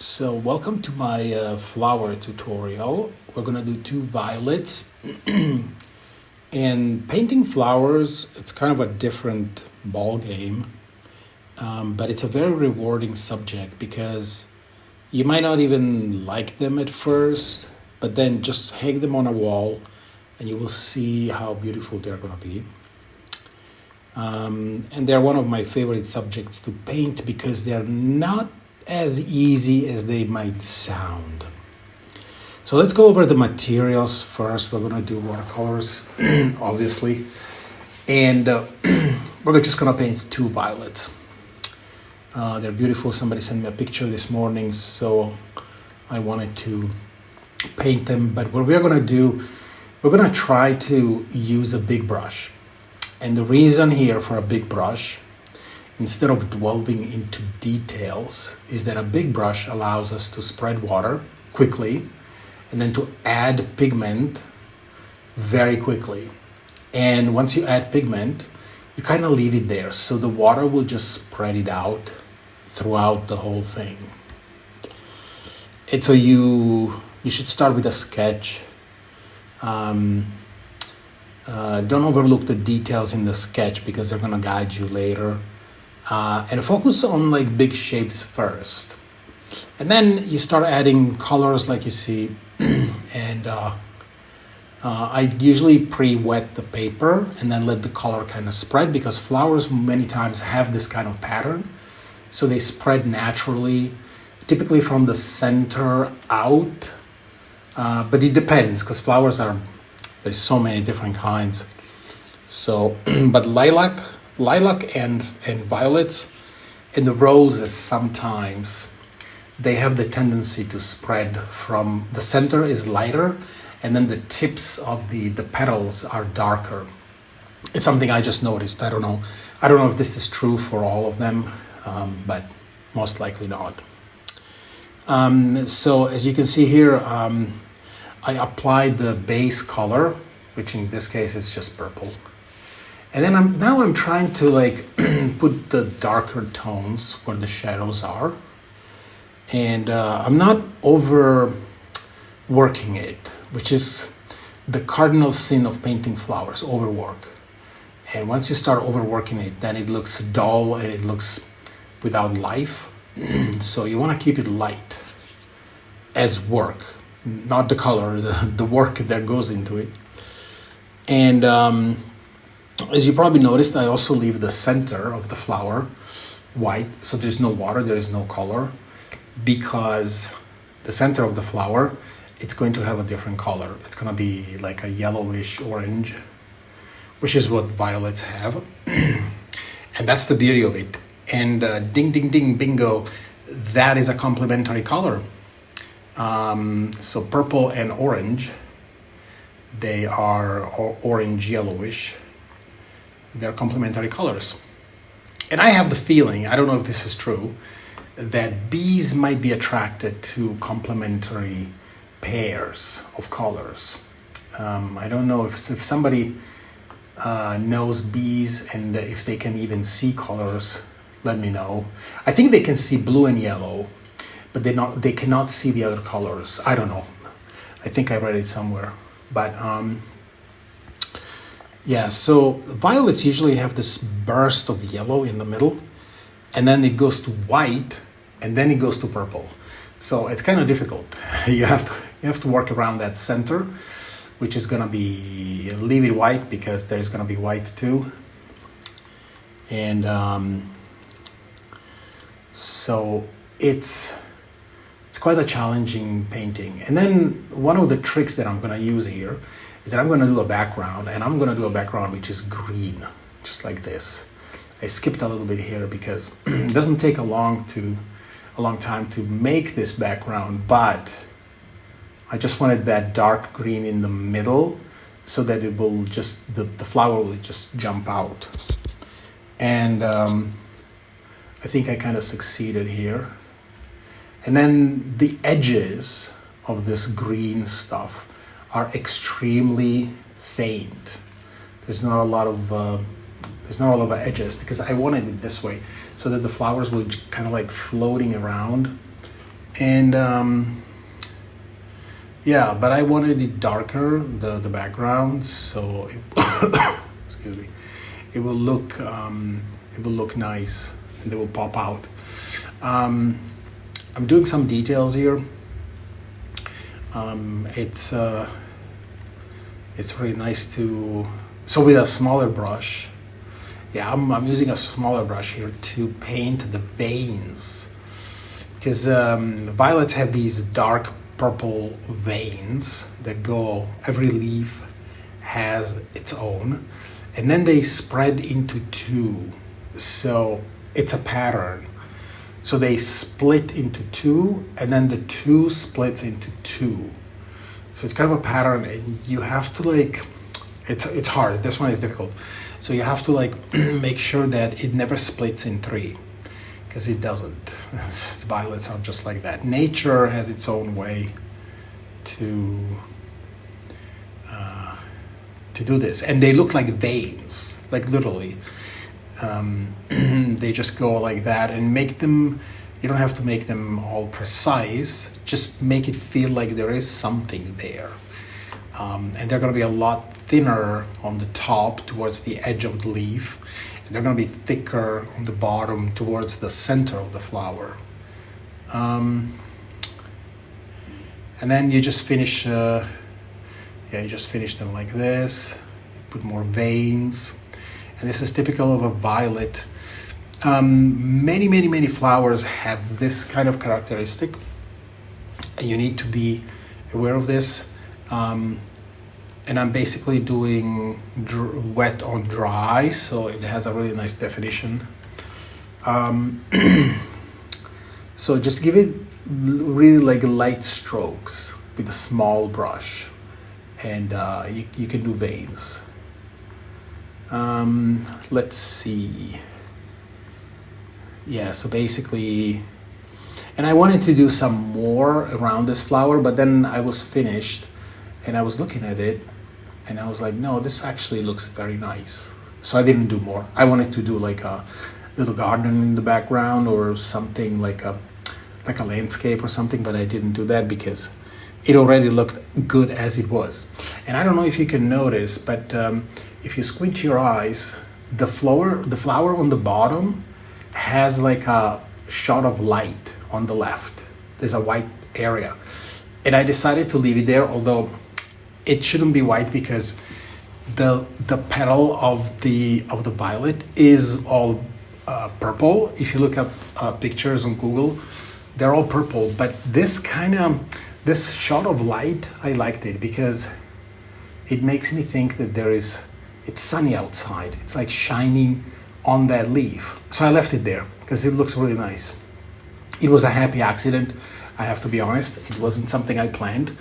So welcome to my flower tutorial. We're gonna do two violets. And painting flowers, it's kind of a different ball game, but it's a very rewarding subject because you might not even like them at first, but then just hang them on a wall and you will see how beautiful they're gonna be. And they're one of my favorite subjects to paint because they're not as easy as they might sound. So let's go over the materials first. We're going to do watercolors, obviously. And we're just going to paint two violets. They're beautiful. Somebody sent me a picture this morning, so I wanted to paint them. But what we're going to do, we're going to try to use a big brush. And the reason here for a big brush, instead of delving into details, is that a big brush allows us to spread water quickly and then to add pigment very quickly. And once you add pigment, you kind of leave it there. So the water will just spread it out throughout the whole thing. And so you should start with a sketch. Don't overlook the details in the sketch because they're gonna guide you later. And focus on like big shapes first. And then you start adding colors like you see. And I usually pre-wet the paper and then let the color kind of spread because flowers many times have this kind of pattern. So they spread naturally, typically from the center out. But it depends because flowers there's so many different kinds. So, but lilac and violets and the roses sometimes they have the tendency to spread from the center is lighter and then the tips of the petals are darker. It's something I just noticed. I don't know if this is true for all of them, but most likely not. So as you can see here, I applied the base color, which in this case is just purple. And then I'm trying to like put the darker tones where the shadows are. And I'm not overworking it, which is the cardinal sin of painting flowers, overwork. And once you start overworking it, then it looks dull and it looks without life. So you want to keep it light as work, not the color, the work that goes into it. And as you probably noticed, I also leave the center of the flower white, so there's no water, there is no color, because the center of the flower, it's going to have a different color. It's going to be like a yellowish orange, which is what violets have. And that's the beauty of it. And ding, ding, ding, bingo, that is a complementary color. So purple and orange, they are orange yellowish. They're complementary colors. And I have the feeling, I don't know if this is true, that bees might be attracted to complementary pairs of colors. I don't know if somebody knows bees and if they can even see colors, let me know. I think they can see blue and yellow, but they cannot see the other colors. I don't know. I think I read it somewhere. But yeah, so violets usually have this burst of yellow in the middle, and then it goes to white, and then it goes to purple. So it's kind of difficult. You have to work around that center, which is gonna be leave it white because there's gonna be white too. And so it's quite a challenging painting. And then one of the tricks that I'm gonna use here is that I'm going to do a background, and I'm going to do a background which is green, just like this. I skipped a little bit here because it doesn't take a long time to make this background, but I just wanted that dark green in the middle so that it will just, the flower will just jump out. And I think I kind of succeeded here. And then the edges of this green stuff are extremely faint. There's not a lot of edges because I wanted it this way so that the flowers will kind of like floating around And yeah, but I wanted it darker, the background, so excuse me, it will look nice, and they will pop out. I'm doing some details here. It's really nice to, so with a smaller brush, yeah, I'm using a smaller brush here to paint the veins, because violets have these dark purple veins that go, every leaf has its own, and then they spread into two, so it's a pattern. So they split into two, and then the two splits into two. So it's kind of a pattern, and you have to like, it's hard. This one is difficult. So you have to like make sure that it never splits in three, because it doesn't. Violets are just like that. Nature has its own way to do this, and they look like veins, like literally. They just go like that, and make them, you don't have to make them all precise, just make it feel like there is something there. And they're going to be a lot thinner on the top towards the edge of the leaf, and they're going to be thicker on the bottom towards the center of the flower. And then you just finish, you just finish them like this. You put more veins. And this is typical of a violet. Many flowers have this kind of characteristic, and you need to be aware of this. And I'm basically doing wet on dry, so it has a really nice definition. So just give it really like light strokes with a small brush, and you can do veins. Let's see. Yeah, so basically, and I wanted to do some more around this flower, but then I was finished and I was looking at it and I was like, no, this actually looks very nice. So I didn't do more. I wanted to do like a little garden in the background or something like a landscape or something, but I didn't do that because it already looked good as it was. And I don't know if you can notice, but if you squint your eyes, the flower on the bottom has like a shot of light on the left. There's a white area. And I decided to leave it there, although it shouldn't be white because the petal of the violet is all purple. If you look up pictures on Google, they're all purple. But this shot of light, I liked it because it makes me think that it's sunny outside. It's like shining on that leaf. So I left it there because it looks really nice. It was a happy accident, I have to be honest. It wasn't something I planned,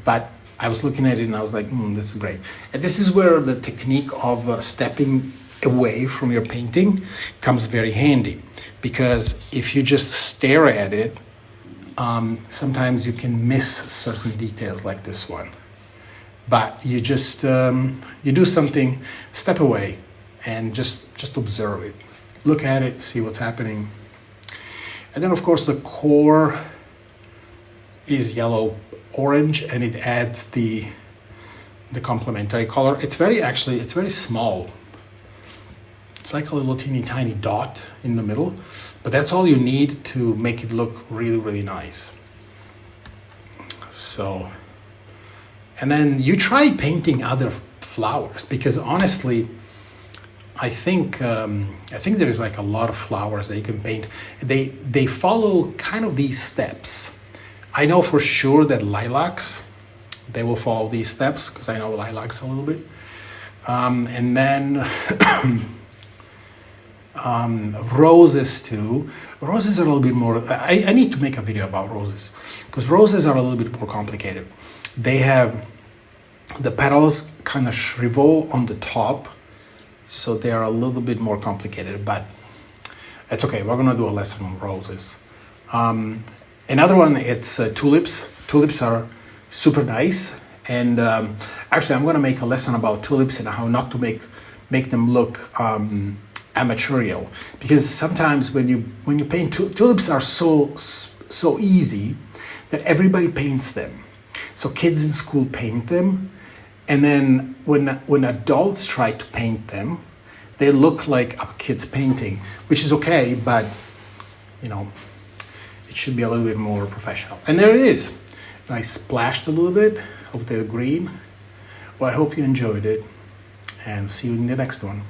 but I was looking at it and I was like, this is great. And this is where the technique of stepping away from your painting comes very handy, because if you just stare at it, sometimes you can miss certain details like this one. But you just, you do something, step away and just observe it. Look at it, see what's happening. And then of course the core is yellow-orange and it adds the complementary color. It's very small. It's like a little teeny tiny dot in the middle, but that's all you need to make it look really, really nice. So, and then you try painting other flowers, because honestly, I think there is like a lot of flowers that you can paint. They follow kind of these steps. I know for sure that lilacs, they will follow these steps because I know lilacs a little bit. And then roses too. Roses are a little bit more, I need to make a video about roses because roses are a little bit more complicated. They have, the petals kind of shrivel on the top, so they are a little bit more complicated, but it's okay. We're gonna do a lesson on roses. Another one, it's tulips. Tulips are super nice, and actually I'm gonna make a lesson about tulips and how not to make them look amateurial, because sometimes when you paint tulips are so so easy that everybody paints them. So kids in school paint them, and then when adults try to paint them, they look like a kid's painting, which is okay, but you know, it should be a little bit more professional. And there it is. I splashed a little bit of the green. Well, I hope you enjoyed it, and see you in the next one.